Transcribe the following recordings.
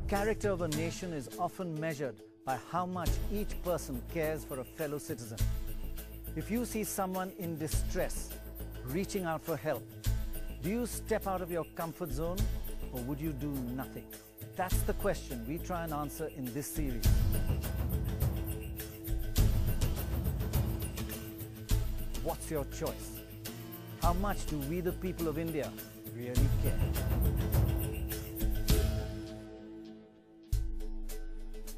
character of a nation is often measured by how much each person cares for a fellow citizen. If you see someone in distress, reaching out for help, do you step out of your comfort zone or would you do nothing? That's the question we try and answer in this series. What's your choice? How much do we, the people of India, really care?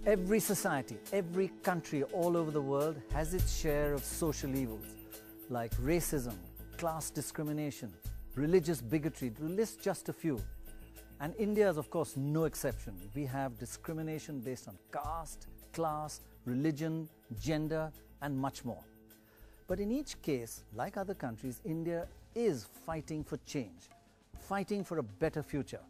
Every society, every country all over the world has its share of social evils like racism, class discrimination, religious bigotry, to list just a few. And India is of course no exception. We have discrimination based on caste, class, religion, gender and much more. But in each case, like other countries, India is fighting for change, fighting for a better future.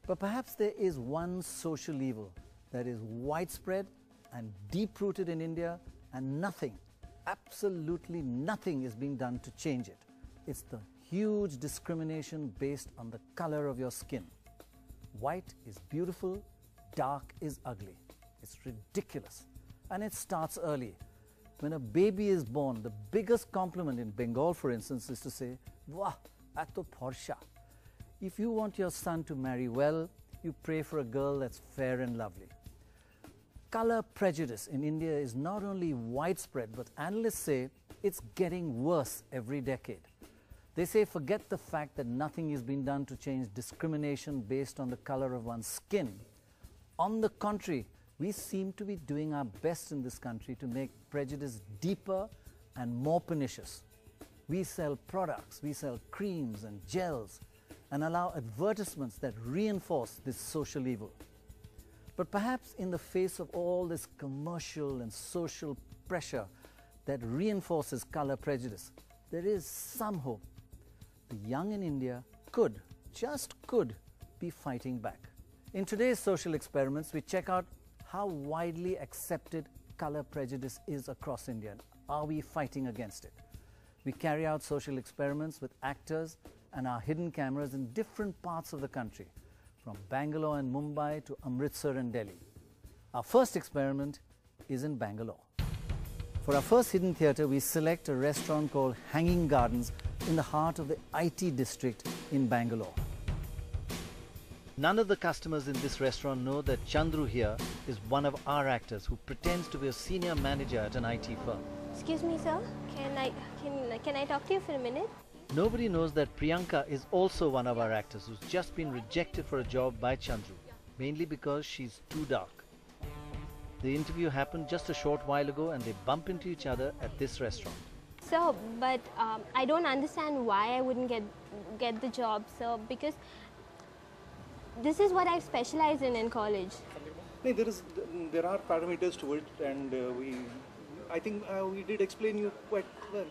But perhaps there is one social evil that is widespread and deep-rooted in India, and nothing, absolutely nothing is being done to change it. It's the huge discrimination based on the color of your skin. White is beautiful, dark is ugly. It's ridiculous. And it starts early. When a baby is born, the biggest compliment in Bengal, for instance, is to say, "Wah, ato phorsha." If you want your son to marry well, you pray for a girl that's fair and lovely. Color prejudice in India is not only widespread, but analysts say it's getting worse every decade. They say forget the fact that nothing is being done to change discrimination based on the color of one's skin. On the contrary, we seem to be doing our best in this country to make prejudice deeper and more pernicious. We sell products, we sell creams and gels, and allow advertisements that reinforce this social evil. But perhaps in the face of all this commercial and social pressure that reinforces color prejudice, there is some hope. The young in India could, just could, be fighting back. In today's social experiments, we check out how widely accepted color prejudice is across India. Are we fighting against it? We carry out social experiments with actors and our hidden cameras in different parts of the country, from Bangalore and Mumbai to Amritsar and Delhi. Our first experiment is in Bangalore. For our first hidden theatre, we select a restaurant called Hanging Gardens in the heart of the IT district in Bangalore. None of the customers in this restaurant know that Chandru here is one of our actors who pretends to be a senior manager at an IT firm. Excuse me, sir. Can I talk to you for a minute? Nobody knows that Priyanka is also one of our actors who's just been rejected for a job by Chandru, mainly because she's too dark. The interview happened just a short while ago and they bump into each other at this restaurant. Sir, but I don't understand why I wouldn't get the job, sir, because this is what I specialize in college. No, there are parameters to it, and I think we did explain you quite well.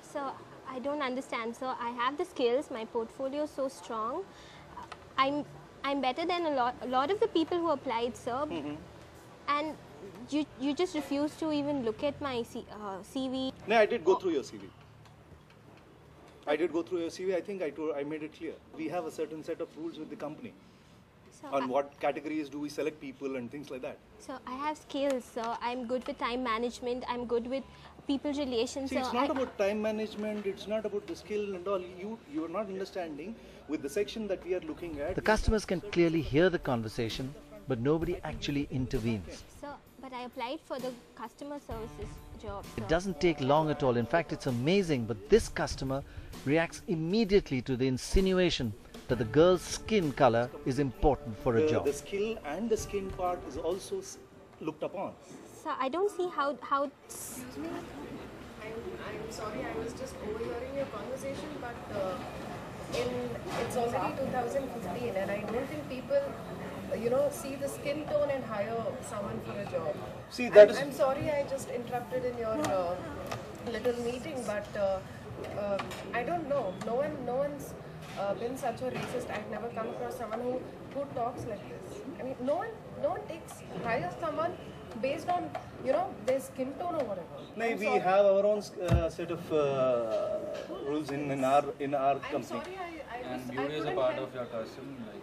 So I don't understand, sir. I have the skills. My portfolio is so strong. I'm better than a lot of the people who applied, sir. And you just refuse to even look at my CV. No, I did go through your CV. I think I made it clear. We have a certain set of rules with the company. So on what categories do we select people and things like that. So I have skills, sir. I'm good with time management. I'm good with people relations. See, it's not about time management. It's not about the skill and all. You are not understanding with the section that we are looking at. The customers can clearly hear the conversation, but nobody actually intervenes. Sir, but I applied for the customer services job, sir. It doesn't take long at all. In fact, it's amazing, but this customer reacts immediately to the insinuation that the girl's skin color is important for a job. The skill and the skin part is also looked upon. Sir, I don't see how... Excuse me? I'm sorry, I was just overhearing your conversation, but it's already 2015 and I don't think people, see the skin tone and hire someone for a job. See, I'm sorry I just interrupted in your little meeting, but I don't know. No one's been such a racist. I've never come across someone who talks like this. I mean, no one hires someone based on their skin tone or whatever. No, we have our own set of rules in our company. I'm sorry, and beauty is a part of your costume. Like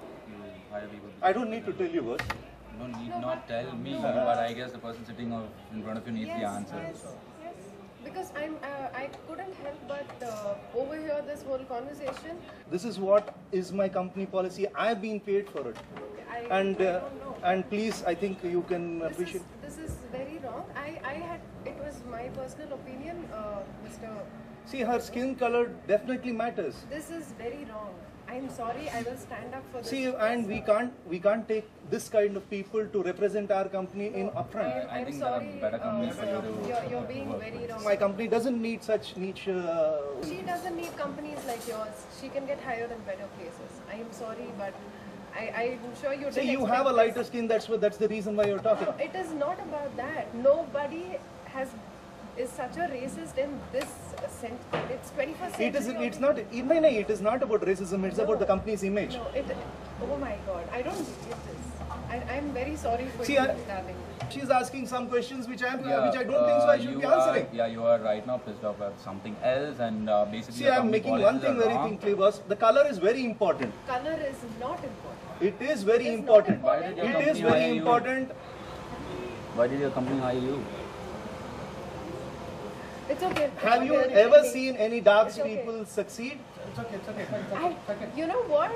Why do people? I don't need to tell you what. No need not tell me, but I guess the person sitting in front of you needs the answer. Yes. Because I couldn't help but overhear this whole conversation. This is what is my company policy. I've been paid for it. I don't know. And please, I think you can appreciate. This is very wrong. It was my personal opinion, Mr. See, her skin color definitely matters. This is very wrong. I'm sorry. I will stand up for this. See, and we can't take this kind of people to represent our company in upfront. I I'm think sorry. there are better companies for you to. You're being very wrong. My company doesn't need such niche. She doesn't need companies like yours. She can get hired in better places. I am sorry, but I'm sure you didn't See, you expect have a this. lighter skin. That's the reason why you're talking. No, it is not about that. Nobody is such a racist in this sense. It's 21st century. It's not. It is not about racism. It's about the company's image. No, oh my God, I don't believe this. I'm very sorry for See, you, darling. She's asking some questions which I don't think so I should be answering. You are right now pissed off at something else, and basically. See, I'm making one thing very clear, boss. The color is very important. Color is not important. It is very important. Why did your It company is very hire you? important. Why did your company hire you? It's okay. Have you ever seen any dark people succeed? It's okay. You know what?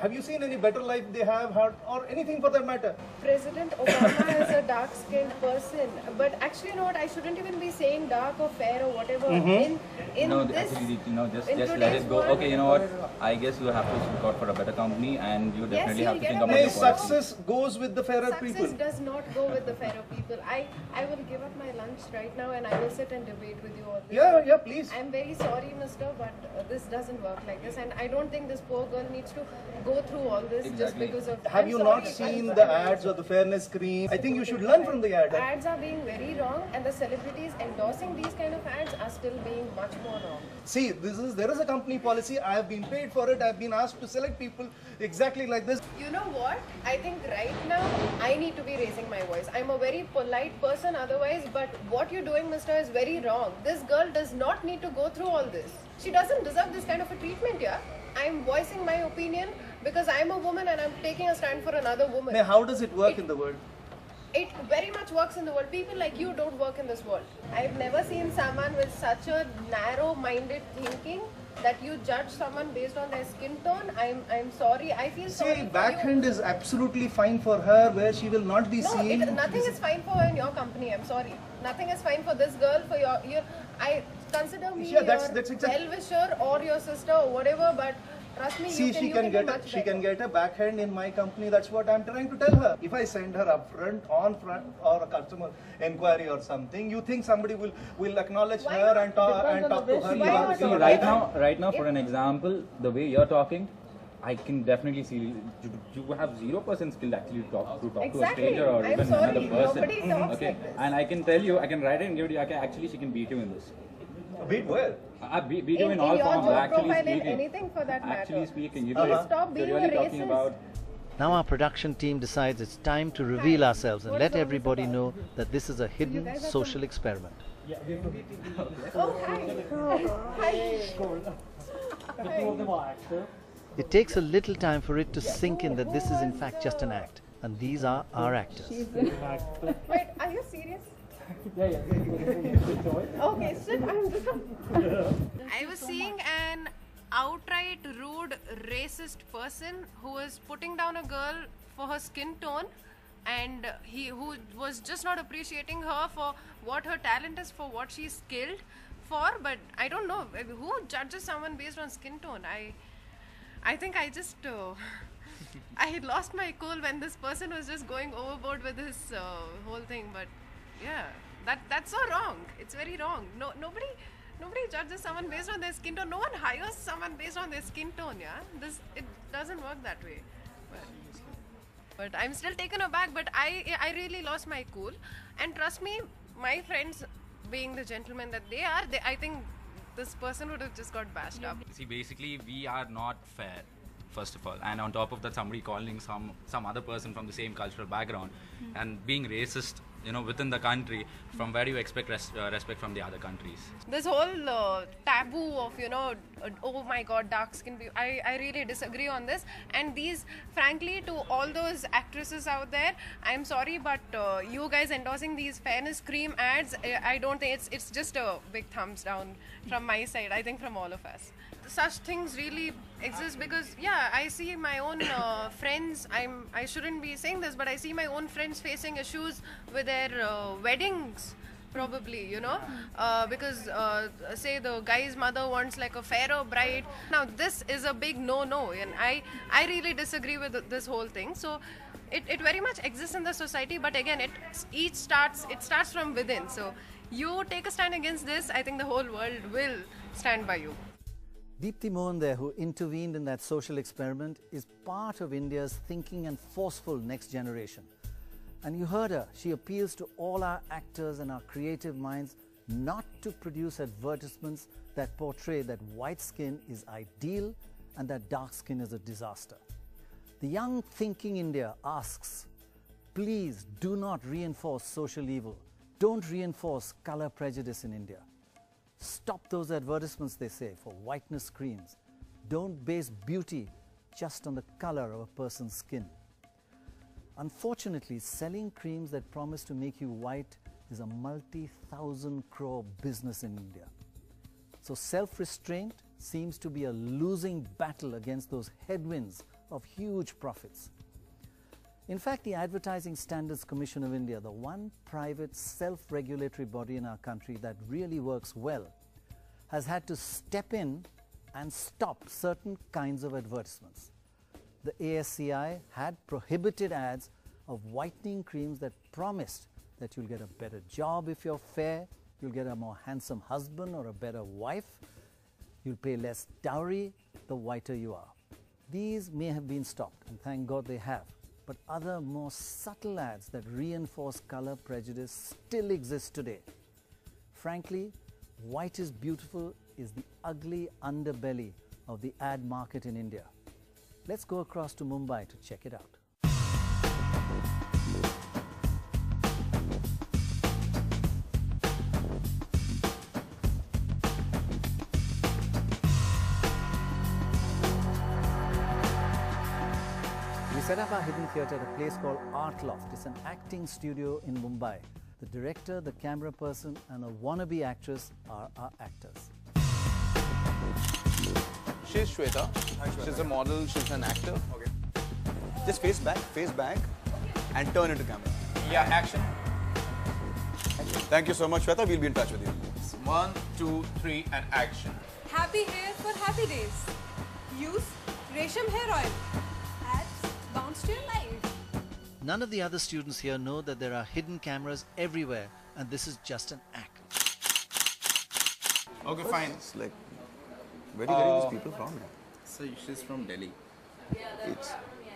Have you seen any better life they have had, or anything for that matter? President Obama is a dark-skinned person, but actually, you know what? I shouldn't even be saying dark or fair or whatever. No, This, actually, just in let today's it go. world- Okay, you know what? I guess you have to look out for a better company, and you definitely you'll have to get think a about No, your policy. success goes with the fairer Success people. does not go with the fairer people. I will give up my lunch right now and I will sit and debate with you all this. Yeah, please. I'm very sorry, mister, but this doesn't work like this. And I don't think this poor girl needs to go through all this just Exactly. because of... Have I'm you sorry, not seen I'm the sorry. ads or the fairness cream? I think you should learn from the ad. Ads are being very wrong and the celebrities endorsing these kind of ads are still being much more wrong. See, there is a company policy. I have been paid for it. I have been asked to select people exactly like this. You know what? I think right now I need to be raising my voice. I'm a very polite person otherwise, but what you're doing, mister, is very wrong. This girl does not need to go through all this. She doesn't deserve this kind of a treatment, yeah? I'm voicing my opinion because I'm a woman and I'm taking a stand for another woman. Now, how does it work in the world? It very much works in the world. People like you don't work in this world. I've never seen someone with such a narrow-minded thinking that you judge someone based on their skin tone. I'm sorry. I feel sorry See, for backhand you. is absolutely fine for her, where she will not be No, seen. nothing is fine for her in your company. I'm sorry. Nothing is fine for this girl. For your I consider me Yeah, that's your exactly. well-wisher or your sister or whatever. But trust me, See, you can do much she can better. get a backhand in my company. That's what I'm trying to tell her. If I send her up front, on front, or a customer inquiry or something, you think somebody will acknowledge Why her not? and talk to her? Why not? See, right now, for an example, the way you're talking, I can definitely see you have 0% skill actually to talk to a Exactly. stranger or I'm even sorry, another person. nobody talks Okay, like this. and I can tell you, I can write it and give it to you. Actually, she can beat you in this. Beat well. Beat you in In all your forms. job Actually profile, in speaking. anything for that matter. Actually speaking, you Please stop being you're a really talking racist. about. Now our production team decides it's time to reveal ourselves and What let is all this everybody about? know that this is a hidden guys have social experiment. Oh, hi. Hi. It takes a little time for it to sink in that this is in fact just an act, and these are our actors. Wait, are you serious? Okay, sit. I was seeing an outright rude racist person who was putting down a girl for her skin tone, and who was just not appreciating her for what her talent is, for what she's skilled for. But I don't know who judges someone based on skin tone. I think I just I had lost my cool when this person was just going overboard with this whole thing. But yeah, that's so wrong. It's very wrong. Nobody judges someone based on their skin tone. No one hires someone based on their skin tone. Yeah, it doesn't work that way. But I'm still taken aback. But I really lost my cool. And trust me, my friends, being the gentlemen that they are, I think this person would have just got bashed up. See, basically, we are not fair, first of all. And on top of that, somebody calling some other person from the same cultural background and being racist within the country, from where do you expect respect from the other countries? This whole taboo of, oh my god, dark skin people, I really disagree on this. And these, frankly, to all those actresses out there, I'm sorry, but you guys endorsing these fairness cream ads, I don't think it's just a big thumbs down from my side, I think from all of us. Such things really exist because, yeah, I see my own friends, I shouldn't be saying this, but I see my own friends facing issues with their weddings, probably, because say the guy's mother wants like a fairer bride. Now this is a big no-no, and I really disagree with this whole thing. So it very much exists in the society, but again, it starts from within. So you take a stand against this, I think the whole world will stand by you. Deepti Mohan there, who intervened in that social experiment, is part of India's thinking and forceful next generation. And you heard her, she appeals to all our actors and our creative minds not to produce advertisements that portray that white skin is ideal and that dark skin is a disaster. The young thinking India asks, please do not reinforce social evil. Don't reinforce color prejudice in India. Stop those advertisements, they say, for whiteness creams. Don't base beauty just on the color of a person's skin. Unfortunately, selling creams that promise to make you white is a multi-thousand crore business in India. So self-restraint seems to be a losing battle against those headwinds of huge profits. In fact, the Advertising Standards Commission of India, the one private self-regulatory body in our country that really works well, has had to step in and stop certain kinds of advertisements. The ASCI had prohibited ads of whitening creams that promised that you'll get a better job if you're fair, you'll get a more handsome husband or a better wife, you'll pay less dowry the whiter you are. These may have been stopped, and thank God they have. But other more subtle ads that reinforce color prejudice still exist today. Frankly, white is beautiful is the ugly underbelly of the ad market in India. Let's go across to Mumbai to check it out. We set up our hidden theatre at a place called Art Loft. It's an acting studio in Mumbai. The director, the camera person, and a wannabe actress are our actors. She's Shweta. Hi, Shweta. She's a model, she's an actor. Okay. Just face back, and turn into camera. Yeah, action. Thank you so much, Shweta. We'll be in touch with you. 1, 2, 3, and action. Happy hair for happy days. Use Resham hair oil. Ads bounce to your life. None of the other students here know that there are hidden cameras everywhere, and this is just an act. Okay, fine. It's like, where are you getting these people from? So she's from Delhi.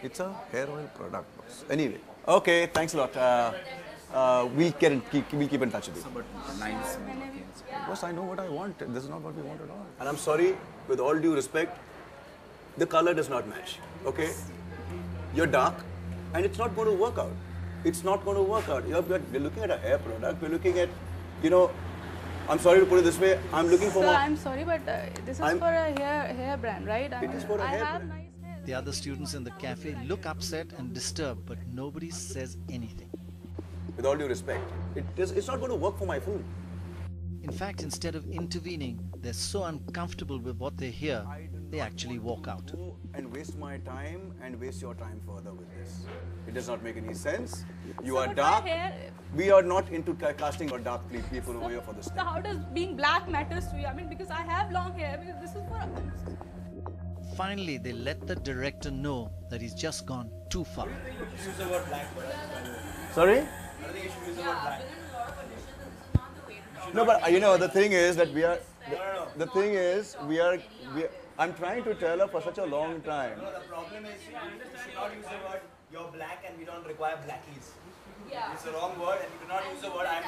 It's a hair oil product. Anyway, okay, thanks a lot. We'll keep in touch with you. But nice. Boss, I know what I want. This is not what we want at all. And I'm sorry, with all due respect, the color does not match. Okay? You're dark, and it's not going to work out. It's not going to work out. We're looking at a hair product. We're looking at, I'm sorry to put it this way. I'm looking for. Sir, I'm sorry, but this is for a hair brand, right? It is for a hair brand. Nice hair. The other students in the cafe look upset and disturbed, but nobody says anything. With all due respect, it's not going to work for my food. In fact, instead of intervening, they're so uncomfortable with what they hear, they actually walk out. And waste my time and waste your time further with this. It does not make any sense. You are dark. We are not into casting or dark people over here for this. So how does being black matters to you? I mean, because I have long hair, because this is for... Finally, they let the director know that he's just gone too far. Sorry? No, but the thing is that I'm trying to tell her for such a long time. No, the problem is you should not use the word you're black and we don't require blackies. Yeah. It's the wrong word and you cannot use the word I'm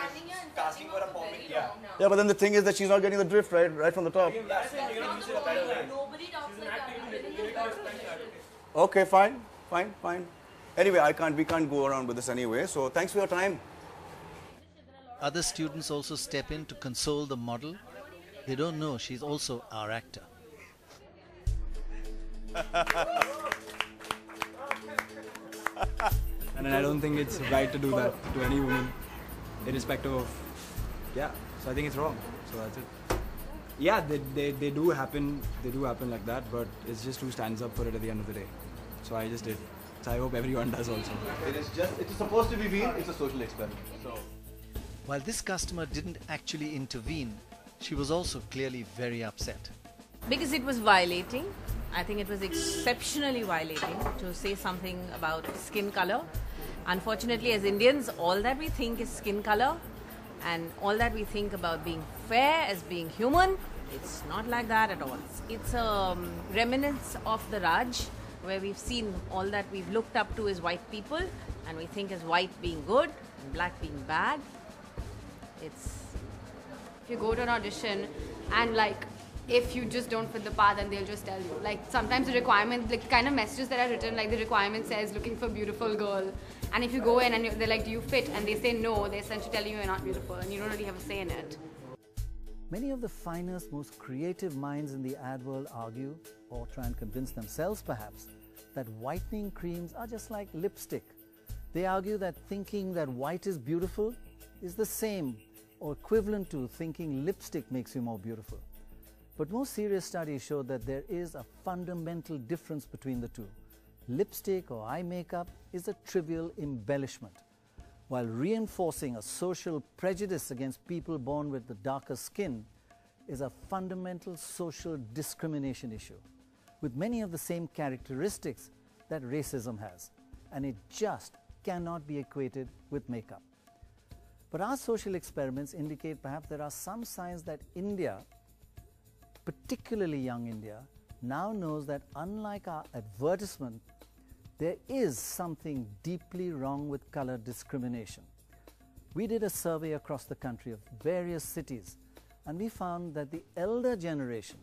casting for a pomade. Yeah. Yeah, but then the thing is that she's not getting the drift right from the top. Yeah, so you're going to use it a better way. Nobody talks like that. Okay, fine. Anyway, we can't go around with this anyway. So thanks for your time. Other students also step in to console the model. They don't know she's also our actor. And I don't think it's right to do that to any woman, irrespective of, so I think it's wrong. So that's it. Yeah, they do happen like that, but it's just who stands up for it at the end of the day. So I just did. So I hope everyone does also. It's supposed to be mean, it's a social experiment. So. While this customer didn't actually intervene, she was also clearly very upset. Because it was violating. I think it was exceptionally violating to say something about skin color. Unfortunately, as Indians, all that we think is skin color, and all that we think about being fair as being human, it's not like that at all. It's a remnants of the Raj, where we've seen all that we've looked up to as white people, and we think as white being good and black being bad. It's... If you go to an audition and like, if you just don't fit the part, then they'll just tell you. Like sometimes the requirement, like kind of messages that are written, like the requirement says looking for beautiful girl. And if you go in and they're like, do you fit? And they say no, they essentially tell you you're not beautiful and you don't really have a say in it. Many of the finest, most creative minds in the ad world argue, or try and convince themselves perhaps, that whitening creams are just like lipstick. They argue that thinking that white is beautiful is the same or equivalent to thinking lipstick makes you more beautiful. But more serious studies show that there is a fundamental difference between the two. Lipstick or eye makeup is a trivial embellishment, while reinforcing a social prejudice against people born with the darker skin is a fundamental social discrimination issue, with many of the same characteristics that racism has, and it just cannot be equated with makeup. But our social experiments indicate perhaps there are some signs that India, particularly young India, now knows that unlike our advertisement, there is something deeply wrong with color discrimination. We did a survey across the country of various cities, and we found that the elder generation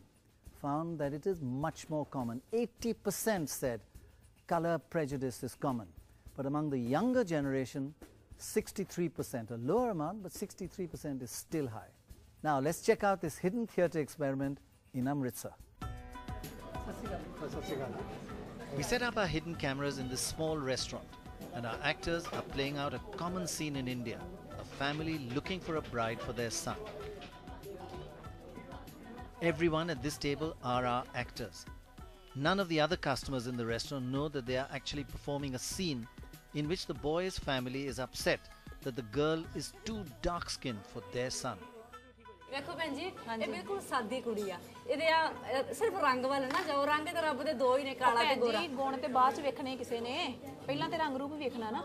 found that it is much more common. 80% said color prejudice is common. But among the younger generation, 63%, a lower amount, but 63% is still high. Now let's check out this hidden theatre experiment in Amritsar. We set up our hidden cameras in this small restaurant, and our actors are playing out a common scene in India, a family looking for a bride for their son. Everyone at this table are our actors. None of the other customers in the restaurant know that they are actually performing a scene in which the boy's family is upset that the girl is too dark-skinned for their son. देखो बहन जी ये बिल्कुल सादी कुड़ी आ ਇਹਦੇ ਆ ਸਿਰਫ ਰੰਗ ਵਾਲਾ ਨਾ ਜੋ ਰੰਗ ਤੇ ਰੱਬ ਦੇ ਦੋ ਹੀ ਨੇ ਕਾਲਾ ਤੇ ਗੋਰਾ ਗੁਣ ਤੇ ਬਾਅਦ ਚ ਵੇਖਣੇ ਕਿਸੇ ਨੇ ਪਹਿਲਾਂ ਤੇ ਰੰਗ ਰੂਪ ਵੇਖਣਾ ਨਾ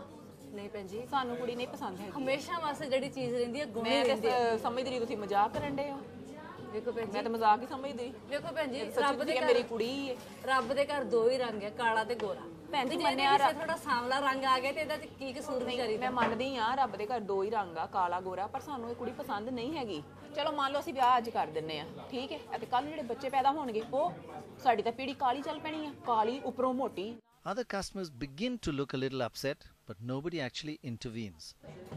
ਨਹੀਂ ਭੈਣ ਜੀ ਸਾਨੂੰ ਕੁੜੀ ਨਹੀਂ ਪਸੰਦ ਹੈ ਹਮੇਸ਼ਾ ਵਾਸਤੇ ਜਿਹੜੀ ਚੀਜ਼ ਰਹਿੰਦੀ ਹੈ ਗੁਣ ਮੈਂ ਤੇ ਸਮਝਦੀ ਰਹੀ ਤੁਸੀਂ ਮਜ਼ਾਕ ਕਰਨ ਦੇ ਹੋ ਦੇਖੋ ਭੈਣ ਜੀ ਮੈਂ ਤਾਂ ਮਜ਼ਾਕ ਹੀ ਸਮਝਦੀ ਦੇਖੋ ਭੈਣ ਜੀ ਰੱਬ ਦੇ ਮੇਰੀ ਕੁੜੀ ਹੈ ਰੱਬ ਦੇ ਘਰ ਦੋ ਹੀ ਰੰਗ ਹੈ ਕਾਲਾ ਤੇ ਗੋਰਾ ਭੈਣ ਜੀ ਮੰਨਿਆ ਥੋੜਾ ਸਾਂਵਲਾ ਰੰਗ ਆ ਗਿਆ ਤੇ ਇਹਦਾ ਕੀ ਕਸੂਰ ਵਿਚਾਰੀ ਮੈਂ ਮੰਨਦੀ ਆ ਰੱਬ ਦੇ ਘਰ ਦੋ ਹੀ ਰੰਗ ਆ ਕਾਲਾ ਗੋਰਾ ਪਰ ਸਾਨੂੰ ਇਹ ਕੁੜੀ ਪਸੰਦ ਨਹੀਂ ਹੈਗੀ ਚਲੋ ਮੰਨ ਲਓ ਅਸੀਂ ਵਿਆਹ ਅੱਜ ਕਰ ਦਿੰਨੇ ਆ ਠੀਕ ਹੈ ਅਤੇ ਕੱਲ ਜਿਹੜੇ ਬੱਚੇ ਪੈਦਾ ਹੋਣਗੇ ਉਹ ਸਾਡੀ ਤਾਂ ਪੀੜੀ ਕਾਲੀ ਚੱਲ ਪੈਣੀ ਆ ਕਾਲੀ ਉੱਪਰੋਂ ਮੋਟੀ Other customers begin to look a little upset, but nobody actually intervenes.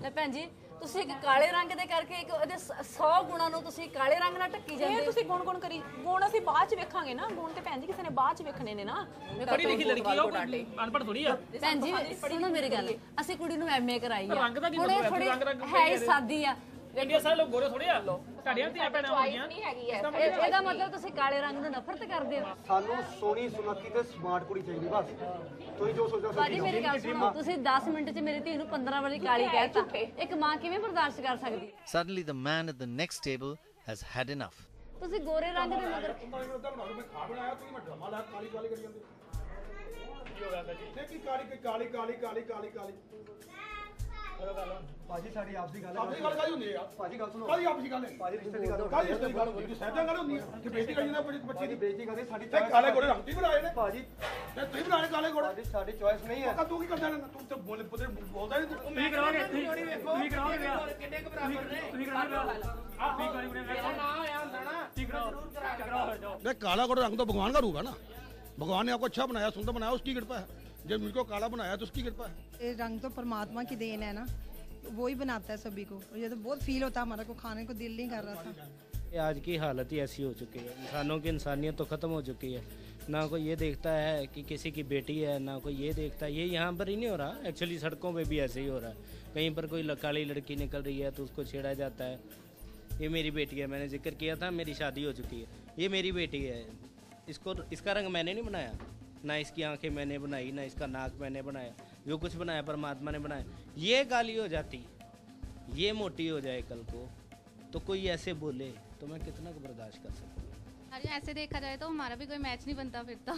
ਲੈ ਭੈਣ ਜੀ ਤੁਸੀਂ ਇੱਕ ਕਾਲੇ ਰੰਗ ਦੇ ਕਰਕੇ ਇੱਕ ਉਹਦੇ 100 ਗੁਣਾਂ ਨੂੰ ਤੁਸੀਂ ਕਾਲੇ ਰੰਗ ਨਾਲ ਢੱਕੀ ਜਾਂਦੇ ਹੋ ਤੁਸੀਂ ਗੁਣ ਕਰੀ ਗੁਣ ਅਸੀਂ ਬਾਅਦ ਚ ਵੇਖਾਂਗੇ ਨਾ ਗੁਣ ਤੇ ਭੈਣ ਜੀ ਕਿਸੇ ਨੇ ਬਾਅਦ ਚ ਵੇਖਣੇ ਨੇ ਨਾ ਪੜ੍ਹੀ ਲਿਖੀ ਲੜਕੀ ਆ ਕੋਈ ਅਨਪੜ੍ਹ ਥੋੜੀ ਆ ਭੈਣ ਜੀ ਸੁਣੋ ਮੇਰੀ ਗੱਲ ਅਸੀਂ ਕੁੜੀ ਨੂੰ ਐਮਏ ਕਰਾਈ ਆ ਰੰਗ ਹੈ ਹੀ ਸਾਦੀ ਆ ਇੰਡੀਆ ਸਾਰੇ ਲੋਕ ਗੋਰੇ ਥੋੜੇ ਆ ਤੁਹਾਡੀਆਂ ਧੀਆਂ ਭੈਣਾਂ ਹੋਣਗੀਆਂ ਇਹਦਾ ਮਤਲਬ ਤੁਸੀਂ ਕਾਲੇ ਰੰਗ ਨੂੰ ਨਫ਼ਰਤ ਕਰਦੇ ਹੋ ਸਾਨੂੰ ਸੋਹਣੀ ਸੁਨੱਖੀ ਤੇ ਸਮਾਰਟ ਕੁੜੀ ਚਾਹੀਦੀ ਬਸ ਤੁਸੀਂ ਜੋ ਸੋਚਦੇ ਹੋ ਬਾਜੀ ਮੇਰੀ ਗੱਲ ਸੁਣੋ ਤੁਸੀਂ 10 ਮਿੰਟ ਚ ਮੇਰੀ ਧੀ ਨੂੰ 15 ਵਾਰੀ ਕਾਲੀ ਕਹਿਤਾ ਇੱਕ ਮਾਂ ਕਿਵੇਂ ਬਰਦਾਸ਼ਤ ਕਰ ਸਕਦੀ Suddenly the man at the next table has had enough. ਤੁਸੀਂ ਗੋਰੇ ਰੰਗ ਦੇ ਮਗਰ ਭਾਜੀ ਸਾਡੀ ਆਪਸੀ ਗੱਲ ਹੈ ਆਪਸੀ ਗੱਲ ਕਾਹਦੀ ਹੁੰਦੀ ਹੈ ਭਾਜੀ ਗੱਲ ਸੁਣੋ ਕਾਹਦੀ ਆਪਸੀ ਗੱਲ ਹੈ ਭਾਜੀ ਰਿਸ਼ਤੇ ਦੀ ਗੱਲ ਕਾਹਦੀ ਰਿਸ਼ਤੇ ਦੀ ਗੱਲ ਹੁੰਦੀ ਹੈ ਸਹਿਜਾਂ ਗੱਲ ਹੁੰਦੀ ਹੈ ਕਿ ਬੇਇੱਜ਼ਤੀ ਕਰੀ ਜਾਂਦਾ ਬੱਚੇ ਦੀ ਬੇਇੱਜ਼ਤੀ ਕਰਦੇ ਸਾਡੀ ਤੇ ਕਾਲੇ ਗੋਰੇ ਰੰਗ ਵੀ ਬਣਾਏ ਨੇ ਭਾਜੀ ਤੇ ਤੁਸੀਂ ਬਣਾਏ ਕਾਲੇ ਗੋਰੇ ਸਾਡੀ ਚੋਇਸ ਨਹੀਂ ਹੈ ਤੂੰ ਕੀ ਕਰਦਾ ਤੂੰ ਤੇ ਬੋਲਦਾ ਨਹੀਂ ਤੂੰ ਤੁਸੀਂ ਕਰਾਓਗੇ ਤੁਸੀਂ ਕਰਾਓਗੇ ਵਿਆਹ ਕਿੰਨੇ ਕੁ ਬਰਾਬਰ ਨੇ ਤੁਸੀਂ ਕਰਾਓਗੇ ਆਹ ਠੀਕ ਵਾਲੀ ਬਣੇ ਮੇਰਾ ਨਾਂ ਆਇਆ ਹੁੰਦਾ ਨਾ ਠੀਕ ਕਰਾਓ देख काला घोड़ा रंग तो भगवान का रूप है ना भगवान ने आपको अच्छा बनाया सुंदर बनाया उसकी कृपा है जब मुझको काला बनाया तो उसकी कृपा है ये रंग तो परमात्मा की देन है ना वो ही बनाता है सभी को। ये तो बहुत फील होता है हमारा को, खाने को दिल नहीं कर रहा था। आज की हालत ही ऐसी हो चुकी है, इंसानों की इंसानियत तो ख़त्म हो चुकी है। ना कोई ये देखता है कि किसी की बेटी है, ना कोई ये देखता है। ये यहाँ पर ही नहीं हो रहा, एक्चुअली सड़कों पे भी ऐसे ही हो रहा है। कहीं पर कोई काली लड़की निकल रही है तो उसको छेड़ा जाता है, ये मेरी बेटी है, मैंने जिक्र किया था मेरी शादी हो चुकी है, ये मेरी बेटी है, इसको इसका रंग मैंने नहीं बनाया, ना इसकी आंखें मैंने बनाई, ना इसका नाक मैंने बनाया, जो कुछ बनाया परमात्मा ने बनाया। ये गाली हो जाती, ये मोटी हो जाए कल को, तो कोई ऐसे बोले तो मैं कितना बर्दाश्त कर सकता हूँ। अरे ऐसे देखा जाए तो हमारा भी कोई मैच नहीं बनता फिर तो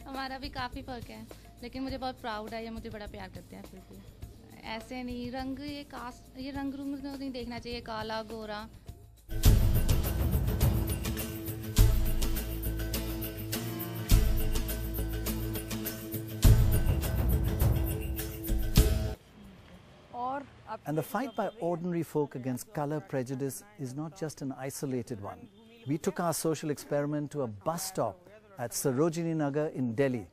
हमारा भी काफ़ी फ़र्क है, लेकिन मुझे बहुत प्राउड है, ये मुझे बड़ा प्यार करते हैं। फिर भी ऐसे नहीं, रंग ये कास्ट, ये रंग रुंग तो नहीं देखना चाहिए, काला गोरा। And the fight by ordinary folk against color prejudice is not just an isolated one. We took our social experiment to a bus stop at Sarojini Nagar in Delhi,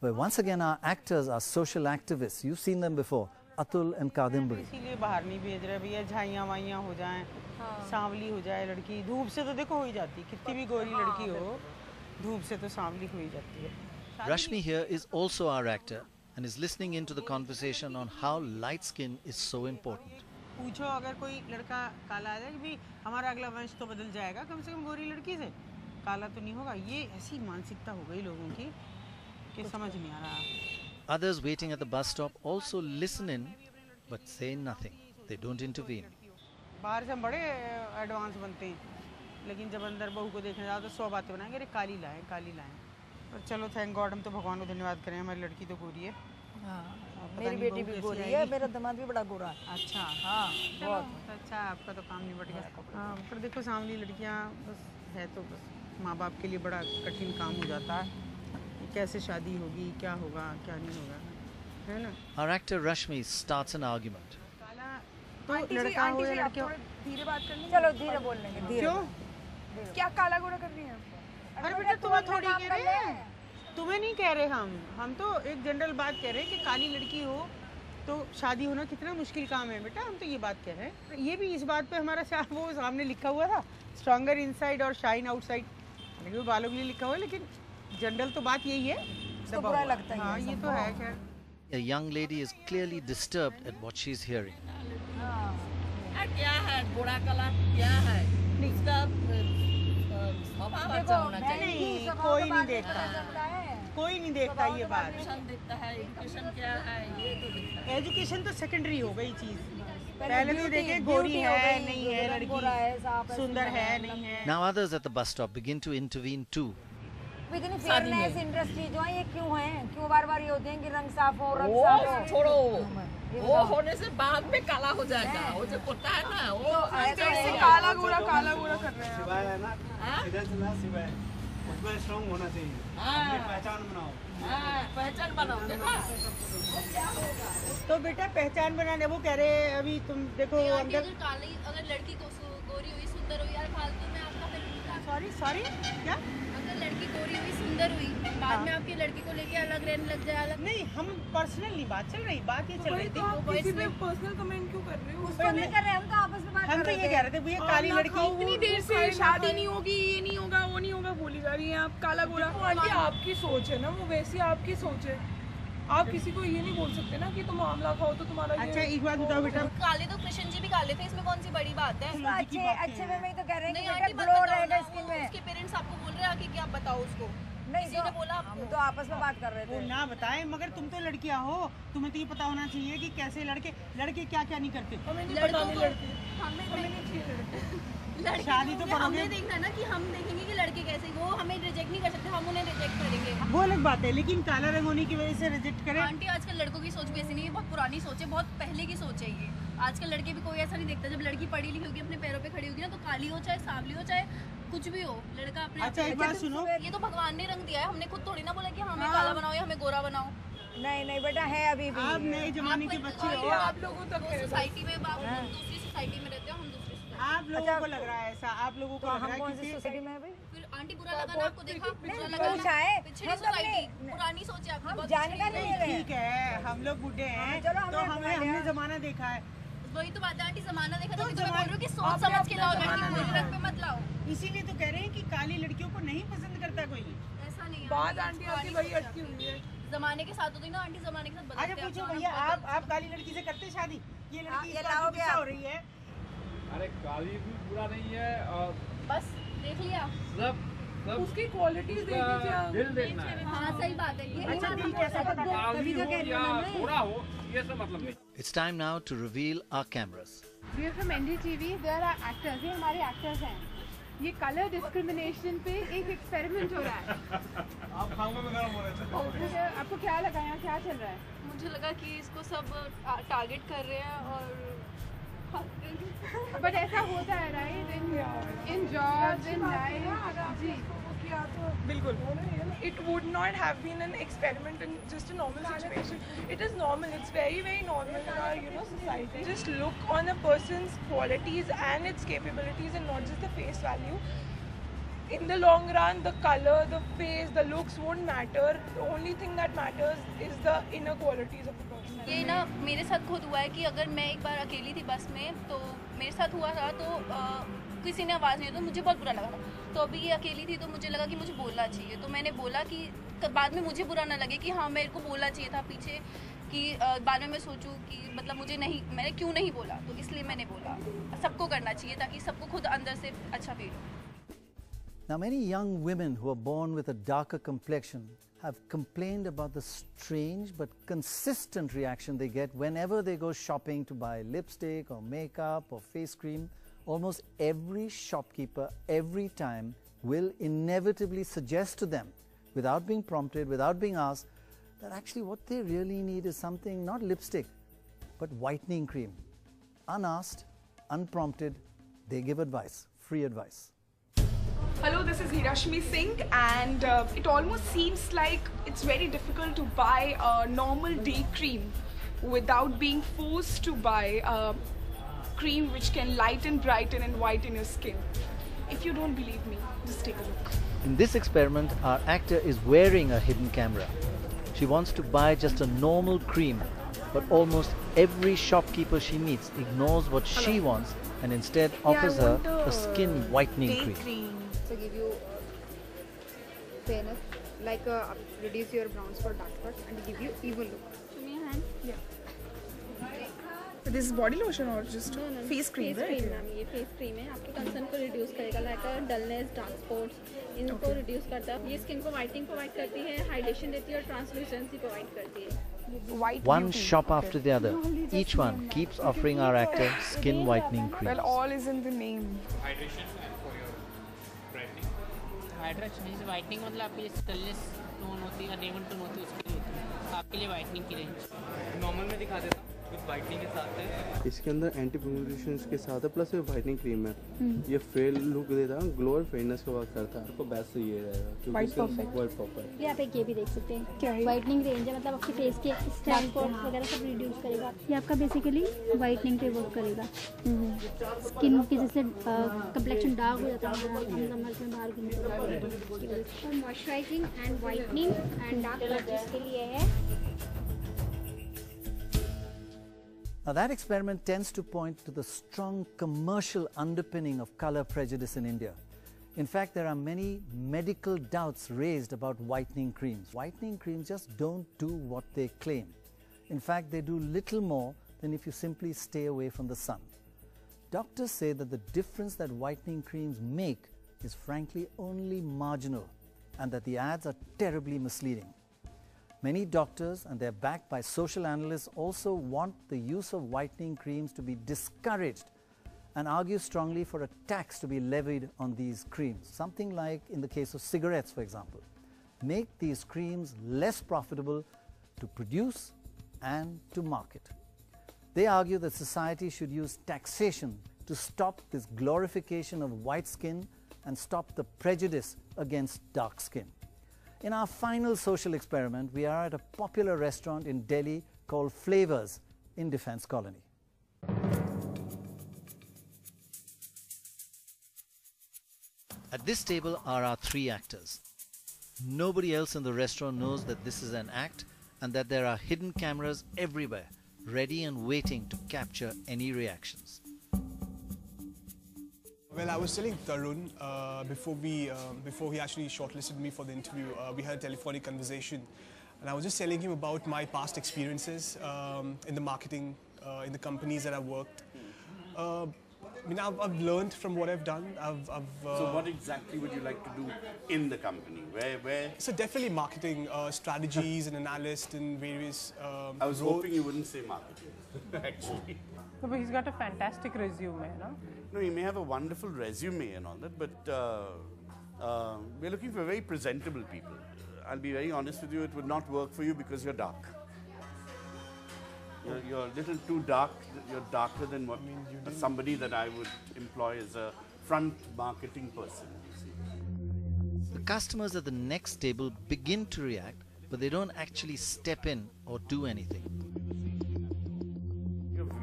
where once again our actors are social activists. You've seen them before, Atul and Kadimbari. इसीलिए बाहर नहीं भेज रहे भैया, झाइयाँ वाइयाँ हो जाएं, सांवली हो जाए लड़की। धूप से तो देखो हो ही जाती, कितनी भी गोरी लड़की हो, धूप से तो सांवली हो ही जाती है। Rashmi here is also our actor and is listening into the conversation on how light skin is so important. पूछो अगर कोई लड़का काला आ जाए कि भाई हमारा अगला वंश तो बदल जाएगा, कम से कम गोरी लड़की से काला तो नहीं होगा। ये ऐसी मानसिकता हो गई लोगों की कि समझ नहीं आ रहा। Others waiting at the bus stop also listen in but say nothing. They don't intervene. बाहर से हम बड़े एडवांस बनते हैं, लेकिन जब अंदर बहू को देखने जाओ तो 100 बातें बनाएंगे, अरे काली लाएं काली लाएं। पर चलो थैंक गॉड, हम तो भगवान को धन्यवाद करें, हमारी लड़की तो गोरी है। मेरी बेटी भी गोरी है, मेरा दामाद भी बड़ा गोरा है। अच्छा हाँ, बहुत अच्छा, आपका तो काम निबट गया। हाँ, पर देखो सांवली लड़कियाँ बस है तो बस माँ बाप के लिए बड़ा कठिन काम हो जाता है, कैसे शादी होगी, क्या होगा क्या नहीं होगा, है ना। Our actor Rashmi starts an argument. तो लड़का हो या लड़की हो, धीरे बात करनी, चलो धीरे बोल लेंगे। क्यों क्या काला गोरा कर रही है? अरे बेटा तुम्हें थोड़ी कह रहे हैं, तुम्हें नहीं कह रहे, हम तो एक जनरल बात कह रहे हैं कि काली लड़की हो तो शादी होना कितना मुश्किल काम है बेटा, हम तो ये बात कह रहे हैं। ये भी इस बात पे हमारा वो सामने लिखा हुआ था, स्ट्रॉन्गर इनसाइड और शाइन आउटसाइड, लेकिन बालों के लिए लिखा हुआ है, लेकिन जनरल तो बात यही है। तो बुरा लगता है। हाँ ये तो है खैर। A young lady is clearly disturbed at what she's hearing. क्या है गोरा कला, क्या है इसका स्वभाव अच्छा होना चाहिए। कोई नहीं देखता, कोई नहीं देखता ये बात। दिखता है एजुकेशन क्या है, ये तो दिखता है। एजुकेशन तो सेकेंडरी हो गई चीज, पहले तो देखे गोरी है नहीं है लड़की, सुंदर है नहीं है। Now others at the bus stop begin to intervene too. इतनी फेयरनेस इंडस्ट्री जो है ये क्यों है, क्यों बार-बार ये होते हैं कि रंग साफ हो, रंग साफ हो। छोड़ो, वो होने से बाद में काला हो जाएगा, वो जो होता है ना वो ऐसे काला गोरा कर रहे हैं। सिवाय है ना, सीधा चलना सिवाय, उसमें स्ट्रॉन्ग होना चाहिए, पहचान बनाओ। पहचान बनाओ देखा। तो बेटा पहचान बनाने वो कह रहे हैं, अभी तुम देखो अंदर काली अगर लड़की को गोरी हुई सुंदर हुई, यार फालतू में आपका सॉरी क्या, अगर लड़की गोरी हुई सुंदर हुई बाद में आपकी लड़की को लेके अलग रहने लग जाए, अलग नहीं, हम पर्सनल नहीं बात चल रही, बात ये चल रही थी। किसी पे पर्सनल कमेंट क्यों कर रहे हो? उसको नहीं कर रहे, हम तो आपस में बात कर रहे थे। हम तो ये कह रहे थे भैया काली लड़की इतनी देर से शादी नहीं होगी, ये नहीं होगा, वो नहीं होगा बोली जा रही है आप काला गोरा। आंटी आपकी सोच है ना, वो वैसी आपकी सोच है, आप किसी को ये नहीं बोल सकते ना कि तुम मामला खाओ तो तुम्हारा। अच्छा एक बात बताओ बेटा, काले तो कृष्ण जी भी काले थे, इसमें कौन सी बड़ी बात है? अच्छे में ही तो कह रहे हैं कि बेटा ग्लो रहेगा स्किन में। उसके पेरेंट्स आपको बोल रहे हैं कि आप बताओ उसको, नहीं किसी ने बोला हम तो आपस में बात कर रहे थे। वो ना बताएं, मगर तुम तो लड़कियां हो, तुम्हें तो ये पता होना चाहिए कि कैसे लड़के क्या क्या नहीं करते। शादी तो हमने देखना है ना कि हम देखेंगे कि लड़के कैसे, वो हमें रिजेक्ट नहीं कर सकते, हम उन्हें रिजेक्ट करेंगे। वो अलग बात है, लेकिन काला रंग होने की वजह से रिजेक्ट करें। आंटी आजकल लड़कों की सोच भी ऐसी नहीं है, बहुत पुरानी सोच है, बहुत पहले की सोच है ये। आजकल लड़के भी कोई ऐसा नहीं देखता, जब लड़की पढ़ी लिखी होगी अपने पैरों पे खड़ी होगी ना, तो काली हो चाहे सांवली हो चाहे कुछ भी हो, लड़का अपने। अच्छा एक बात सुनो, ये तो भगवान ने रंग दिया है, हमने खुद थोड़ी ना बोला कि हमें काला बनाओ या हमें गोरा बनाओ। नहीं बेटा है अभी भी। आप नए जमाने के बच्चे हो, आप लोगों तक सोसाइटी में, दूसरी सोसाइटी में रहते हो, हम दूसरी सोसाइटी। आप लोगों को लग रहा है ऐसा, आप लोगों को लग रहा है कौन सी सोसाइटी में अभी? फिर आंटी बुरा लगा ना आपको, देखा बुरा लगा है, पिछड़ी सोसाइटी, पुरानी सोच है आपकी, बहुत जानकारी नहीं है। ठीक है, हम लोग बूढ़े हैं तो हमने जमाना देखा है, वही तो बात है आंटी, जमाना देखा तो मैं बोल रही हूँ कि सोच समझ के लाओ लड़की, पूरी रंग पे मत लाओ। इसीलिए तो कह रहे हैं कि काली लड़कियों को नहीं पसंद करता कोई। ऐसा नहीं है बात आंटी आपकी वही अटकी हुई है। जमाने के साथ होती है ना आंटी, जमाने के साथ बदलते हैं। अच्छा पूछो भैया, आप काली लड़की से करते शादी? ये लड़की इस बात पे हो रही है। अरे काली भी बुरा नहीं है और बस देख लिया सब उसकी क्वालिटीज देख लीजिए आप। दिल देखना है। हाँ सही बात है ये। अच्छा दिल कैसा पता है? काली हो या थोड़ा हो ये सब मतलब नहीं। It's time now to reveal our cameras. We are from NDTV. There are actors. ये हमारे actors हैं। ये कलर डिस्क्रिमिनेशन पे एक एक्सपेरिमेंट हो रहा है। आप खाऊंगा में गरम हो रहे थे। आपको क्या लगा यहाँ क्या चल रहा है? मुझे लगा कि इसको सब टारगेट कर रहे हैं और बट ऐसा होता है right in jobs in life. जी बिल्कुल, it would not have been an experiment in just a normal situation. It is normal. It's very very normal in our society. Just look on a person's qualities and its capabilities and not just the face value. In the long run, the color, the face, the looks won't matter. The only thing that matters is the inner qualities of the person. ये ना मेरे साथ खुद हुआ है कि अगर मैं एक बार अकेली थी बस में, तो मेरे साथ हुआ था तो किसी ने आवाज़ नहीं दी तो मुझे बहुत बुरा लगा था। तो अभी ये अकेली थी तो मुझे लगा कि मुझे बोलना चाहिए, तो मैंने बोला कि बाद में मुझे बुरा ना लगे कि हाँ मेरे को बोलना चाहिए था पीछे, कि बाद में मैं सोचूं कि मतलब मैंने क्यों नहीं बोला, तो इसलिए मैंने बोला। सबको करना चाहिए ताकि सबको खुद अंदर से अच्छा फील हो। Now, many young women who are born with a darker complexion have complained about the strange but consistent reaction they get whenever they go shopping to buy lipstick or makeup or face cream. Almost every shopkeeper, every time, will inevitably suggest to them, without being prompted, without being asked, that actually what they really need is something, not lipstick, but whitening cream. Unasked, unprompted, they give advice, free advice. Hello, this is Hirashmi Singh, and it almost seems like it's very difficult to buy a normal day cream without being forced to buy a cream which can lighten, brighten and whiten your skin. If you don't believe me, just take a look. In this experiment, our actor is wearing a hidden camera. She wants to buy just a normal cream, but almost every shopkeeper she meets ignores what she wants and instead offers her a skin whitening cream. So give you fairness, like reduce your brown spot, dark spots, and give you even look. Show me your hand. Yeah. This is body lotion or just face cream, face right? cream, ma'am ये face cream है, आपके concern को reduce करेगा, like dullness, dark spots, इनको reduce करता है। ये skin को वाइटनिंग प्रोवाइड करती है, हाइड्रेशन देती है और ट्रांसलूसेंसी प्रोवाइड करती है। One shop after the other, each one keeps offering our actor skin whitening creams. Well, all is in the name. Hydration and for your brightening. Hydration means whitening मतलब आपकी skinless tone होती है, uneven tone होती है, उसके लिए आपके लिए whitening की रेंज। नॉर्मल में दिखा देता हूँ विद वाइटनिंग के साथ है। इसके अंदर एंटी पिगमेंटेशन के साथ है, प्लस ये वाइटनिंग क्रीम है। ये फेल लुक देता है, ग्लो और फेयरनेस का वर्क करता है। आपको बेस्ट ये रहेगा क्योंकि इसका वर्क प्रॉपर है। ये आप एक ये भी देख सकते हैं, क्या है वाइटनिंग रेंज है, मतलब आपके फेस के स्टैंड स्पॉट वगैरह सब रिड्यूस करेगा। ये आपका बेसिकली वाइटनिंग पे वर्क करेगा। स्किन की जैसे कंप्लेक्शन डार्क हो जाता है में बाहर घूमते हैं, तो moisturising and whitening and dark circles के लिए है। Now that experiment tends to point to the strong commercial underpinning of color prejudice in India. In fact, there are many medical doubts raised about whitening creams. Whitening creams just don't do what they claim. In fact, they do little more than if you simply stay away from the sun. Doctors say that the difference that whitening creams make is frankly only marginal and that the ads are terribly misleading. Many doctors, and they're backed by social analysts, also want the use of whitening creams to be discouraged and argue strongly for a tax to be levied on these creams, something like in the case of cigarettes, for example. Make these creams less profitable to produce and to market. They argue that society should use taxation to stop this glorification of white skin and stop the prejudice against dark skin. In our final social experiment, we are at a popular restaurant in Delhi called Flavors in Defence Colony. At this table are our three actors. Nobody else in the restaurant knows that this is an act and that there are hidden cameras everywhere, ready and waiting to capture any reactions. Well, I was telling Tarun before he actually shortlisted me for the interview, we had a telephonic conversation, and I was just telling him about my past experiences in the marketing, in the companies that I've worked. I mean, I've learned from what I've done. So what exactly would you like to do in the company? Where? So definitely marketing, strategies, and analyst in various I was roles. hoping you wouldn't say marketing, actually. No, but he's got a fantastic resume, no? No, he may have a wonderful resume and all that, but we're looking for very presentable people. I'll be very honest with you, it would not work for you because you're dark. You're a little too dark. You're darker than what somebody that I would employ as a front marketing person. The customers at the next table begin to react, but they don't actually step in or do anything.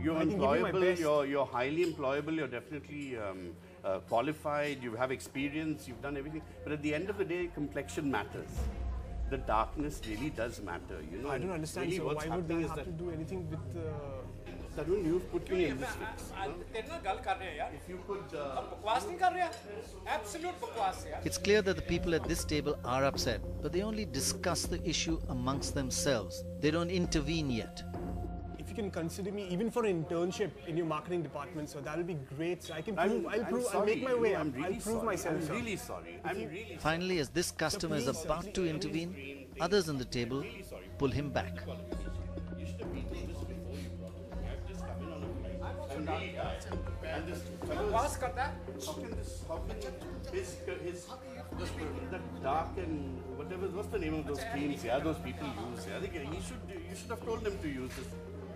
You're employable, you're highly employable, you're definitely qualified, you have experience, you've done everything. But at the end of the day, complexion matters. The darkness really does matter, you know. I don't understand, really so why would that have to do anything with... Tarun, you've put me in this fix. If you could... Absolute bakwas. It's clear that the people at this table are upset, but they only discuss the issue amongst themselves. They don't intervene yet. If you can consider me even for an internship in your marketing department, so that will be great. So I can prove, I'll make my way up. I'll prove myself. I'm really sorry. Finally, as this customer is about to intervene, others on the table pull him back. That dark and whatever, what's the name of those creams? Yeah, those people use. Yeah, you should have told them to use this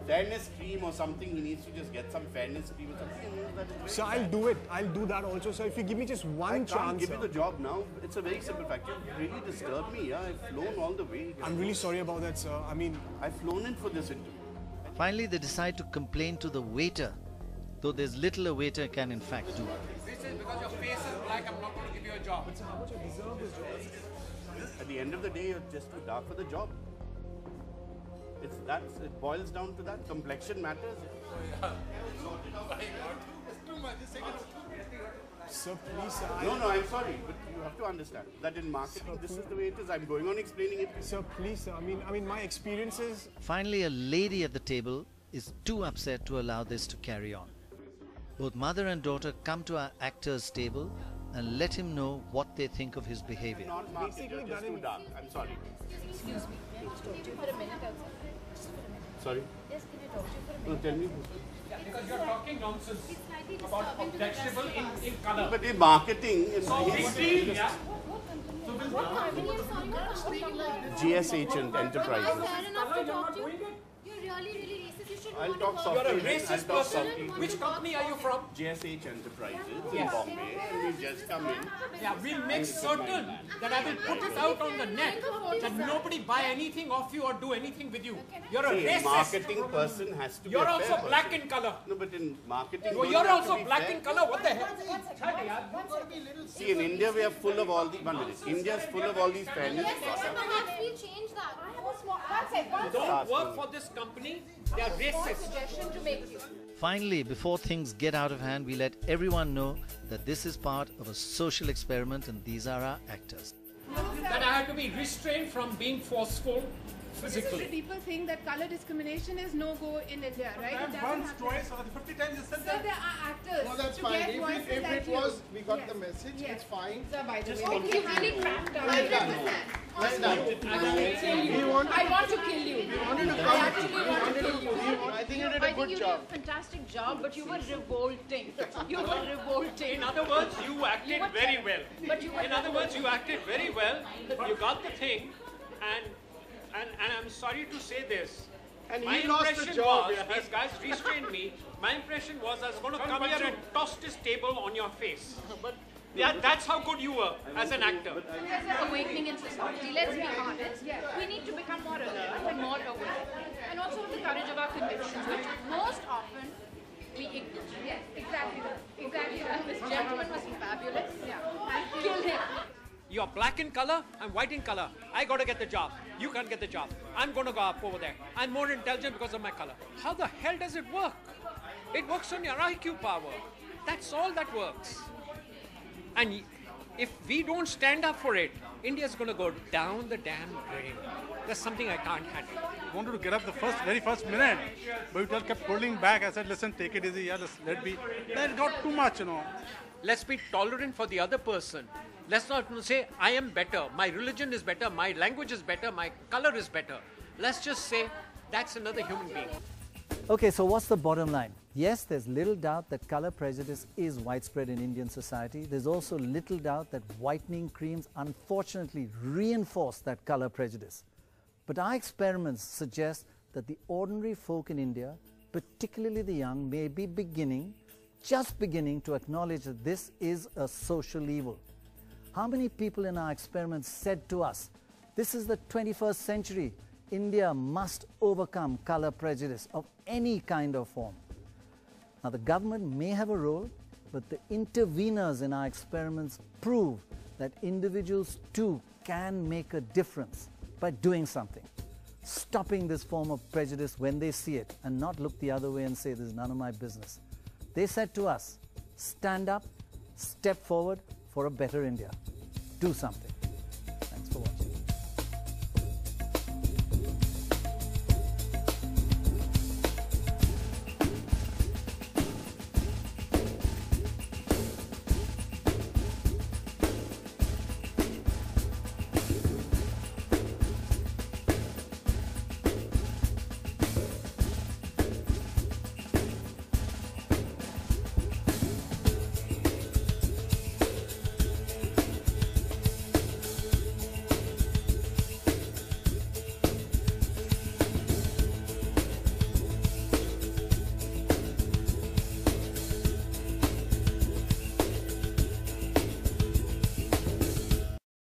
fairness cream or something. He needs to just get some fairness cream or something. So I'll do it. I'll do that also. So if you give me just one chance. I can't give you the job now. It's a very simple fact. You really disturbed me. Yeah, I've flown all the way. I'm really sorry about that, sir. I mean, I've flown in for this interview. Finally, they decide to complain to the waiter, though there's little a waiter can in fact do. This is because your face is black, I'm not going to give you a job. But how much you deserve this job? At the end of the day, you're just too dark for the job. It boils down to that. Complexion matters. Sir, please, sir. No, I'm sorry, but you have to understand that in marketing, this is the way it is. I'm going on explaining it. Sir, please, sir. I mean, my experiences. Finally, a lady at the table is too upset to allow this to carry on. Both mother and daughter come to our actor's table and let him know what they think of his behavior. Not marketing, you're just too dark. I'm sorry. Excuse me. Can I talk to you for a minute outside? Just for a minute. Sorry? Yes, can I talk to you for a minute? No, tell me. Because you're talking nonsense about objectionable in color. But in marketing, so extreme, yeah? GSH and Enterprises. Fair enough to talk to you. You're really racist. You should I'll talk softly. You're a racist person. Which company are you from? GSH Enterprises in Bombay, and we just come in. Yeah, we'll make certain that I will put it out on the net that nobody buy anything off you or do anything with you. You're a racist. A marketing person has to be You're a also fair black person. in color. No, but in marketing, No, you you're have to also be black fair. in color. What the hell? See, in India, we are full of all these. 1 minute. India is full of all these fairness. We'll change that. I have a small. Don't work for this company. They are racist. Suggestion to make you. Finally, before things get out of hand, we let everyone know that this is part of a social experiment and these are our actors. That I have to be restrained from being forceful physically. People think that color discrimination is no-go in India, right? I've once, twice, or 50 times you said So that. there are actors. No, that's to fine. get voices If like it you. was, we got the message. It's fine. So by the Just way, don't you really cracked down. Well done. Well done. I want to kill you. We wanted to come. I actually want to kill you. I think you did a good job. a fantastic job, but you were revolting. You were revolting. In other words, you acted very well. But you were In other words, you acted very well. You got the thing, and I'm sorry to say this. And my he lost the impression job, was, yeah. these guys restrained me. My impression was I was going to come here and toss this table on your face. But yeah, that's how good you were as an actor. There's an awakening in society. Let's be honest. We need to become more alert and more aware. And also with the courage of our convictions, which most often we ignore. Yes, exactly. Exactly. This gentleman was fabulous. Yeah. Kill him. You're black in color, I'm white in color. I got to get the job. You can't get the job. I'm going to go up over there. I'm more intelligent because of my color. How the hell does it work? It works on your IQ power. That's all that works. And if we don't stand up for it, India's going to go down the damn drain. That's something I can't handle. I wanted to get up the very first minute, but you kept pulling back. I said, listen, take it easy. Yeah, let it be. Then it got too much, you know. Let's be tolerant for the other person. Let's not say, I am better, my religion is better, my language is better, my color is better. Let's just say, that's another human being. Okay, so what's the bottom line? Yes, there's little doubt that color prejudice is widespread in Indian society. There's also little doubt that whitening creams unfortunately reinforce that color prejudice. But our experiments suggest that the ordinary folk in India, particularly the young, may be just beginning to acknowledge that this is a social evil. How many people in our experiments said to us, this is the 21st century, India must overcome color prejudice of any kind of form? Now, the government may have a role, but the interveners in our experiments prove that individuals too can make a difference by doing something, stopping this form of prejudice when they see it and not look the other way and say, this is none of my business. They said to us, stand up, step forward for a better India. Do something.